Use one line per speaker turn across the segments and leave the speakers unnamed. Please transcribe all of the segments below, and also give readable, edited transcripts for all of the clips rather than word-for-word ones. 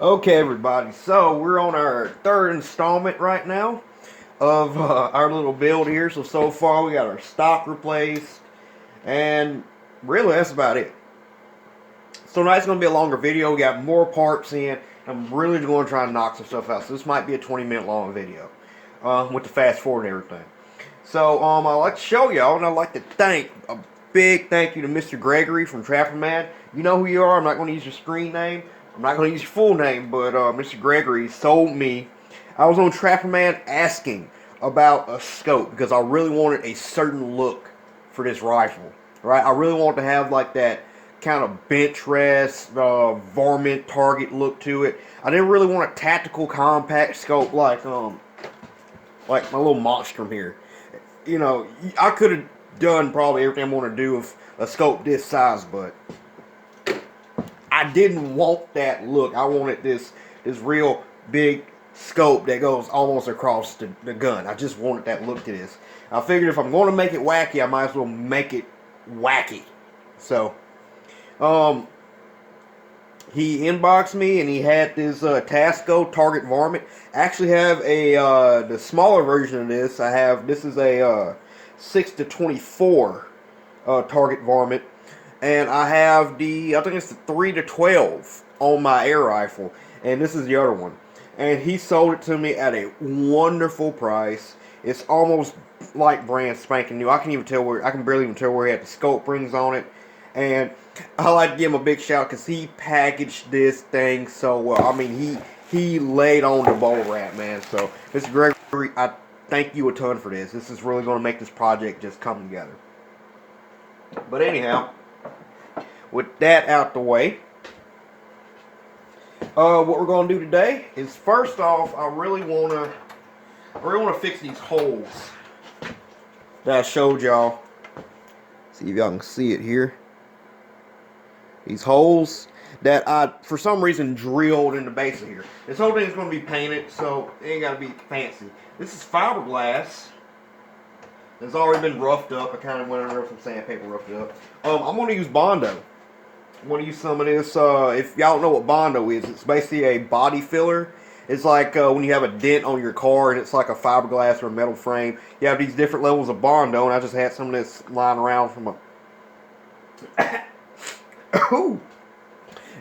Okay, everybody. So we're on our third installment right now of our little build here. So far we got our stock replaced, and really that's about it. So tonight's gonna be a longer video. We got more parts in. I'm really going to try and knock some stuff out. So this might be a 20-minute long video with the fast forward and everything. So I'd like to show y'all, and I'd like to thank a big thank you to Mr. Gregory from Trapper Man. You know who you are. I'm not going to use your screen name. I'm not going to use your full name, but Mr. Gregory sold me. I was on Trapper Man asking about a scope because I really wanted a certain look for this rifle. Right? I really wanted to have like that kind of bench rest, varmint target look to it. I didn't really want a tactical compact scope like my little monstrum here. You know, I could have done probably everything I want to do with a scope this size, but I didn't want that look. I wanted this real big scope that goes almost across the gun. I just wanted that look to this. I figured if I'm going to make it wacky, I might as well make it wacky. So, he inboxed me and he had this Tasco Target Varmint. I actually have the smaller version of this. This is a 6 to 24 Target Varmint, and I think it's the 3 to 12 on my air rifle, and this is the other one. And he sold it to me at a wonderful price. It's almost like brand spanking new. I can barely even tell where he had the scope rings on it. And I like to give him a big shout because he packaged this thing so well. I mean, he laid on the bowl wrap, man. So, Mr. Gregory, I thank you a ton for this. This is really going to make this project just come together. But anyhow, with that out the way, what we're going to do today is first off, I really want to fix these holes that I showed y'all. See if y'all can see it here. These holes that I, for some reason, drilled in the base of here. This whole thing is going to be painted, so it ain't got to be fancy. This is fiberglass. It's already been roughed up. I kind of went over some sandpaper, roughed it up. I'm going to use Bondo. I'm going to use some of this. If y'all don't know what Bondo is, it's basically a body filler. It's like when you have a dent on your car and it's like a fiberglass or a metal frame. You have these different levels of Bondo, and I just had some of this lying around from a... Ooh,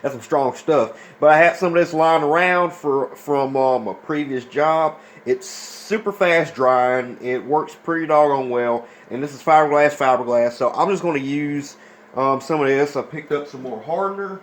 that's some strong stuff. But I had some of this lying around from a previous job. It's super fast drying. It works pretty doggone well. And this is fiberglass. So I'm just going to use some of this. I picked up some more hardener.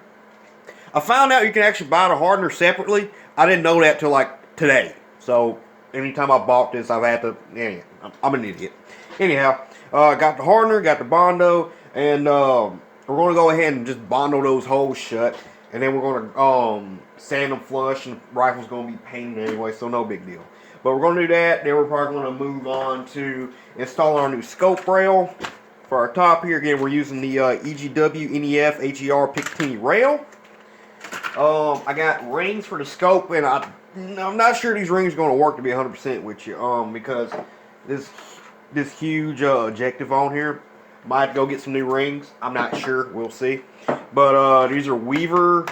I found out you can actually buy the hardener separately. I didn't know that till like today. So anytime I bought this, I've had to. Yeah, I'm an idiot. Anyhow, got the hardener, got the Bondo, and we're going to go ahead and just Bondo those holes shut. And then we're going to sand them flush, and the rifle's going to be painted anyway, so no big deal. But we're going to do that. Then we're probably going to move on to installing our new scope rail. For our top here, again, we're using the EGW NEF HER Picatinny rail. I got rings for the scope, and I'm not sure these rings are going to work, to be 100% with you, because this huge objective on here. Might go get some new rings. I'm not sure. We'll see. But these are Weaver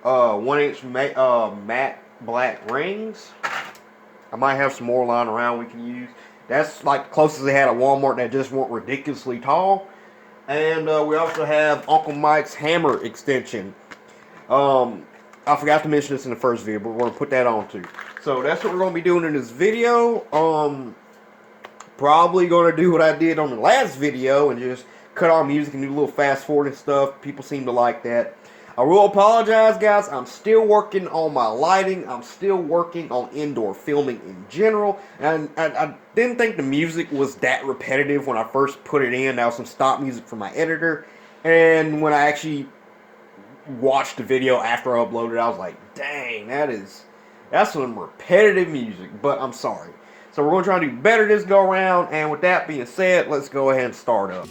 1-inch matte black rings. I might have some more lying around we can use. That's like the closest they had at Walmart that just weren't ridiculously tall. And we also have Uncle Mike's hammer extension. I forgot to mention this in the first video, but we're going to put that on too. So that's what we're going to be doing in this video. Probably going to do what I did on the last video and just cut all music and do a little fast forward and stuff. People seem to like that. I will apologize, guys. I'm still working on my lighting. I'm still working on indoor filming in general. And I didn't think the music was that repetitive when I first put it in. That was some stock music from my editor. And when I actually watched the video after I uploaded it, I was like, dang, that's some repetitive music. But I'm sorry. So we're going to try to do better this go around, and with that being said, let's go ahead and start up.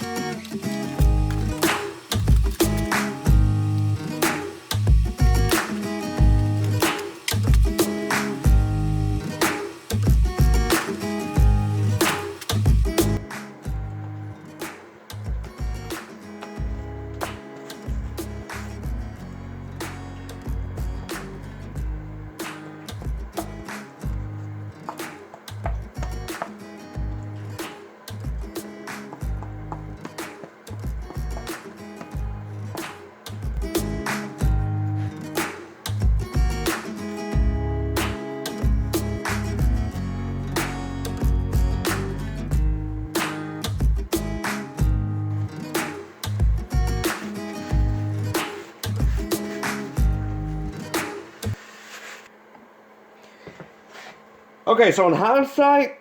Okay, so in hindsight,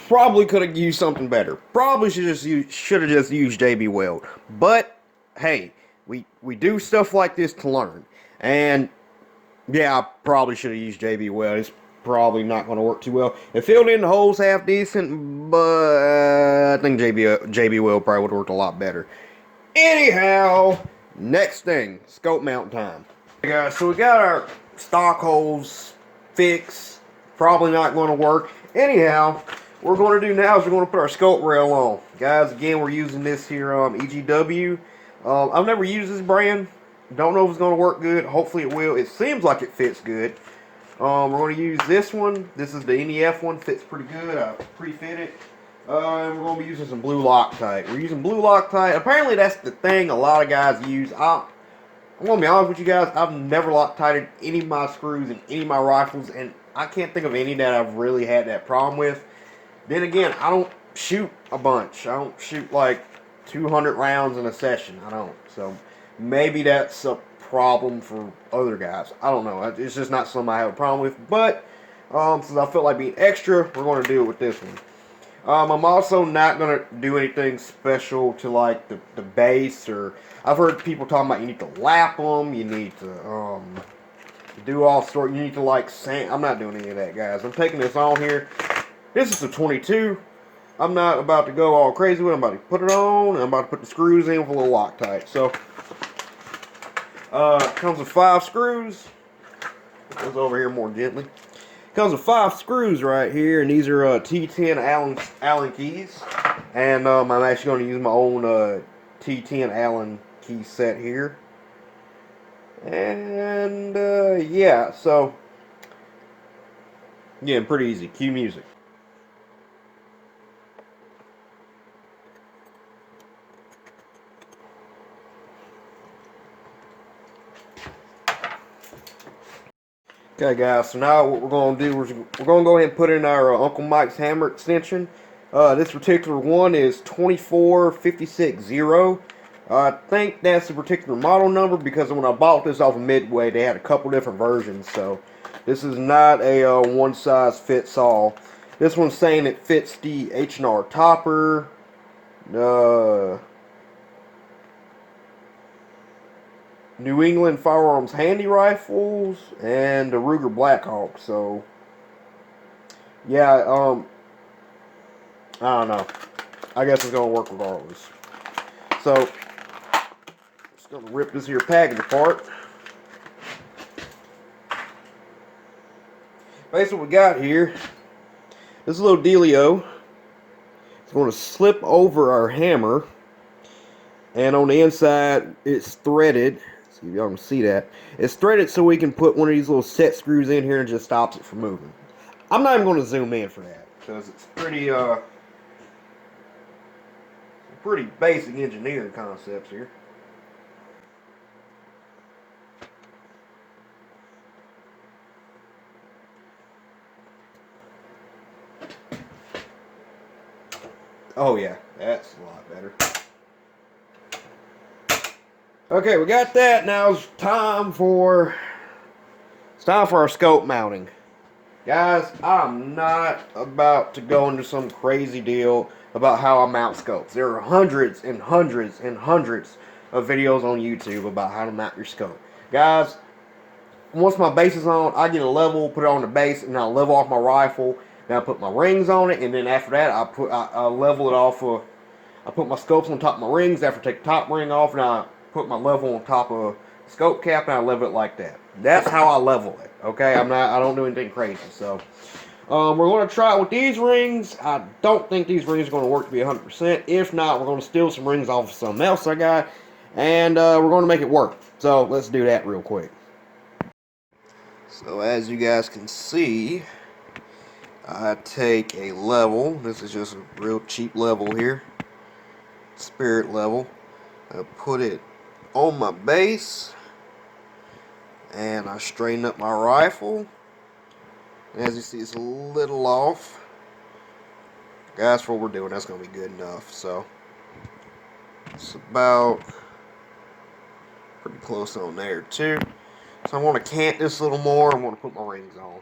probably could have used something better. Probably should have just used JB Weld. But hey, we do stuff like this to learn. And yeah, I probably should have used JB Weld. It's probably not going to work too well. It filled in the holes half decent, but I think JB Weld probably would have worked a lot better. Anyhow, next thing, scope mount time. Okay, guys, so we got our stock holes fixed. Probably not going to work. Anyhow, what we're going to do now is we're going to put our scope rail on. Guys, again, we're using this here EGW. I've never used this brand. Don't know if it's going to work good. Hopefully it will. It seems like it fits good. We're going to use this one. This is the NEF one. Fits pretty good. I pre-fit it. And we're going to be using some blue Loctite. We're using blue Loctite. Apparently that's the thing a lot of guys use. I'm going to be honest with you guys. I've never Loctited any of my screws in any of my rifles. And I can't think of any that I've really had that problem with. Then again, I don't shoot a bunch. I don't shoot like 200 rounds in a session. I don't. So maybe that's a problem for other guys. I don't know. It's just not something I have a problem with. But since I felt like being extra, we're going to do it with this one. I'm also not going to do anything special to like the base, or I've heard people talking about you need to lap them, you need to do all sorts, you need to like sand. I'm not doing any of that, guys. I'm taking this on here. This is a 22. I'm not about to go all crazy with it. I'm about to put it on, and I'm about to put the screws in with a little Loctite. So, it comes with 5 screws. Put those over here more gently. Comes with 5 screws right here, and these are T10 Allen keys. And I'm actually going to use my own T10 Allen key set here. And yeah, so yeah, pretty easy. Cue music. Okay, guys, so now what we're going to do is we're going to go ahead and put in our Uncle Mike's hammer extension. This particular one is 24560. I think that's the particular model number because when I bought this off of Midway, they had a couple different versions. So this is not a one-size-fits-all. This one's saying it fits the H&R Topper, New England Firearms Handy Rifles, and the Ruger Blackhawk. So, yeah, I don't know. I guess it's going to work regardless. So, just going to rip this here package apart. Basically what we got here, this little dealio. It's going to slip over our hammer. And on the inside, it's threaded. See if y'all can see that. It's threaded so we can put one of these little set screws in here and just stops it from moving. I'm not even going to zoom in for that because it's pretty basic engineering concepts here. Oh yeah, that's a lot better. Okay, we got that. Now it's time for our scope mounting. Guys, I'm not about to go into some crazy deal about how I mount scopes. There are hundreds and hundreds and hundreds of videos on YouTube about how to mount your scope. Guys, once my base is on, I get a level, put it on the base, and I level off my rifle. Then I put my rings on it, and then after that, I level it off. I put my scopes on top of my rings. After I take the top ring off, and I put my level on top of the scope cap, and I level it like that. That's how I level it. Okay, I don't do anything crazy. So we're going to try it with these rings. I don't think these rings are going to work to be 100%. If not, we're going to steal some rings off of something else I got, and we're going to make it work. So let's do that real quick. So as you guys can see, I take a level. This is just a real cheap level here. Spirit level. I put it on my base. And I straighten up my rifle. As you see, it's a little off. Guys, for what we're doing, that's going to be good enough. So, it's about pretty close on there, too. So I want to cant this a little more. I want to put my rings on.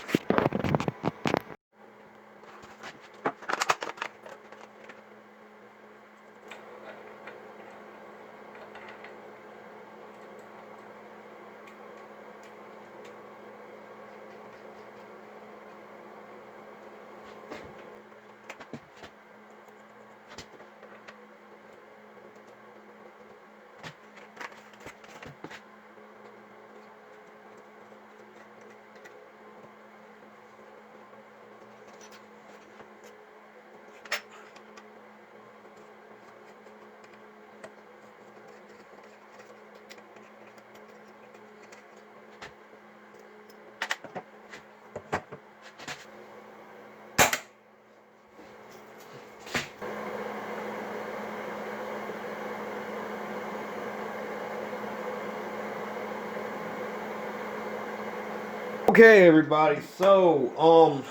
Okay, everybody. So,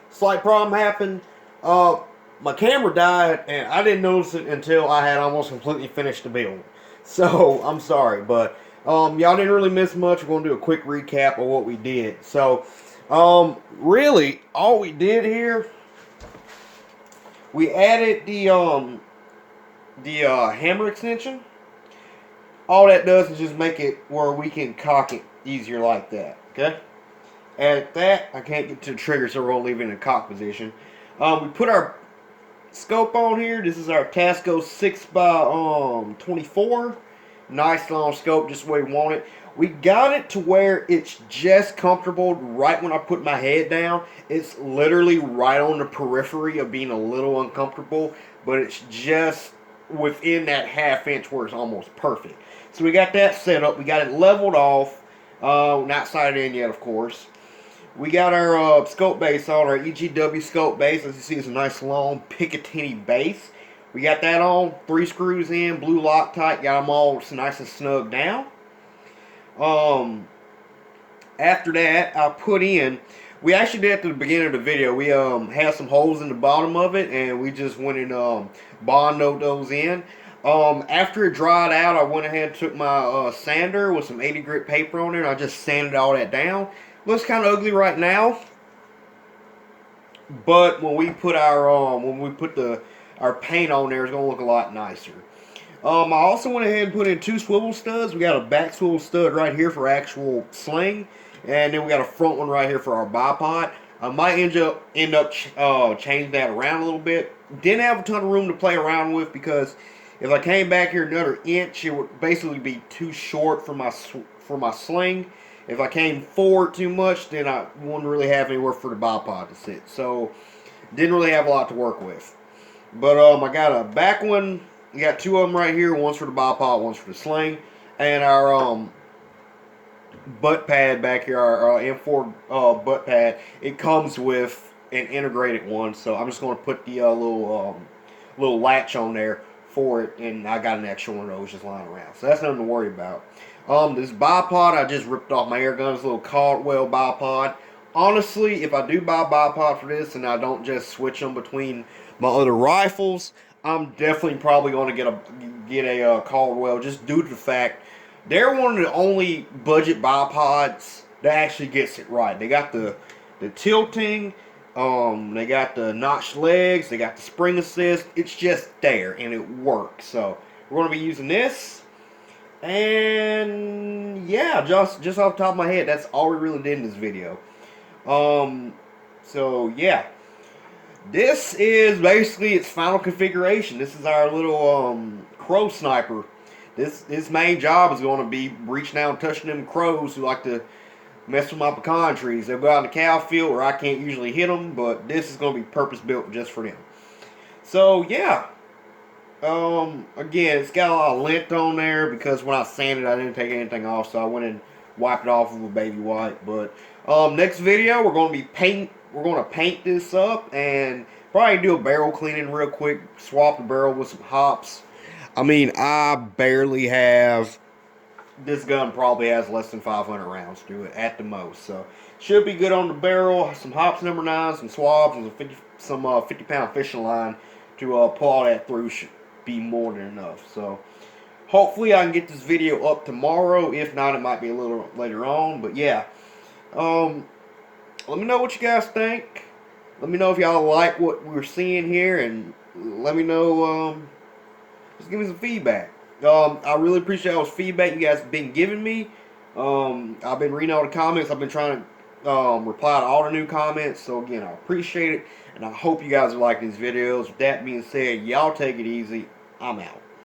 slight problem happened. My camera died, and I didn't notice it until I had almost completely finished the build. So, I'm sorry, but y'all didn't really miss much. We're gonna do a quick recap of what we did. So, really, all we did here, we added the hammer extension. All that does is just make it where we can cock it easier like that. Okay. At that, I can't get to the trigger, so we're going to leave it in a cock position. We put our scope on here. This is our Tasco 6x24. Nice long scope, just the way we want it. We got it to where it's just comfortable right when I put my head down. It's literally right on the periphery of being a little uncomfortable, but it's just within that ½ inch where it's almost perfect. So we got that set up. We got it leveled off. Not sighted in yet, of course. We got our scope base on, our EGW scope base. As you see, it's a nice long Picatinny base. We got that on, 3 screws in, blue Loctite, got them all nice and snug down. After that, I put in, we actually did at the beginning of the video, we had some holes in the bottom of it, and we just went and Bondo those in. After it dried out, I went ahead and took my sander with some 80 grit paper on it, and I just sanded all that down. Looks kind of ugly right now, but when we put our our paint on there, it's gonna look a lot nicer. I also went ahead and put in 2 swivel studs. We got a back swivel stud right here for actual sling, and then we got a front one right here for our bipod. I might end up changing that around a little bit. Didn't have a ton of room to play around with because if I came back here another inch, it would basically be too short for my sling. If I came forward too much, then I wouldn't really have anywhere for the bipod to sit. So, didn't really have a lot to work with. But I got a back one. We got 2 of them right here. One's for the bipod, one's for the sling. And our butt pad back here, our M4 butt pad, it comes with an integrated one. So, I'm just going to put the little latch on there for it. And I got an extra one of those just lying around. So, that's nothing to worry about. This bipod, I just ripped off my air guns, little Caldwell bipod. Honestly, if I do buy a bipod for this and I don't just switch them between my other rifles, I'm definitely probably going to get a Caldwell just due to the fact they're one of the only budget bipods that actually gets it right. They got the tilting, they got the notched legs, they got the spring assist. It's just there and it works. So we're going to be using this. And yeah, just off the top of my head, that's all we really did in this video. So yeah, this is basically its final configuration. This is our little crow sniper. This main job is going to be reaching out and touching them crows who like to mess with my pecan trees. They'll go out in the cow field where I can't usually hit them, but this is going to be purpose built just for them. So yeah. Again, it's got a lot of lint on there because when I sanded, I didn't take anything off, so I went and wiped it off with a baby wipe. But next video, we're going to paint this up and probably do a barrel cleaning real quick. Swap the barrel with some hops. I mean, I barely have. This gun probably has less than 500 rounds to it at the most, so should be good on the barrel. Some hops number 9, some swabs, and some 50-pound fishing line to pull all that through. Should be more than enough. So Hopefully I can get this video up tomorrow. If not, it might be a little later on. But yeah. Let me know what you guys think. Let me know if y'all like what we're seeing here, and let me know. Just give me some feedback. I really appreciate all the feedback you guys have been giving me. I've been reading all the comments. I've been trying to reply to all the new comments. So again, I appreciate it, and I hope you guys are liking these videos. With that being said, y'all take it easy. I'm out.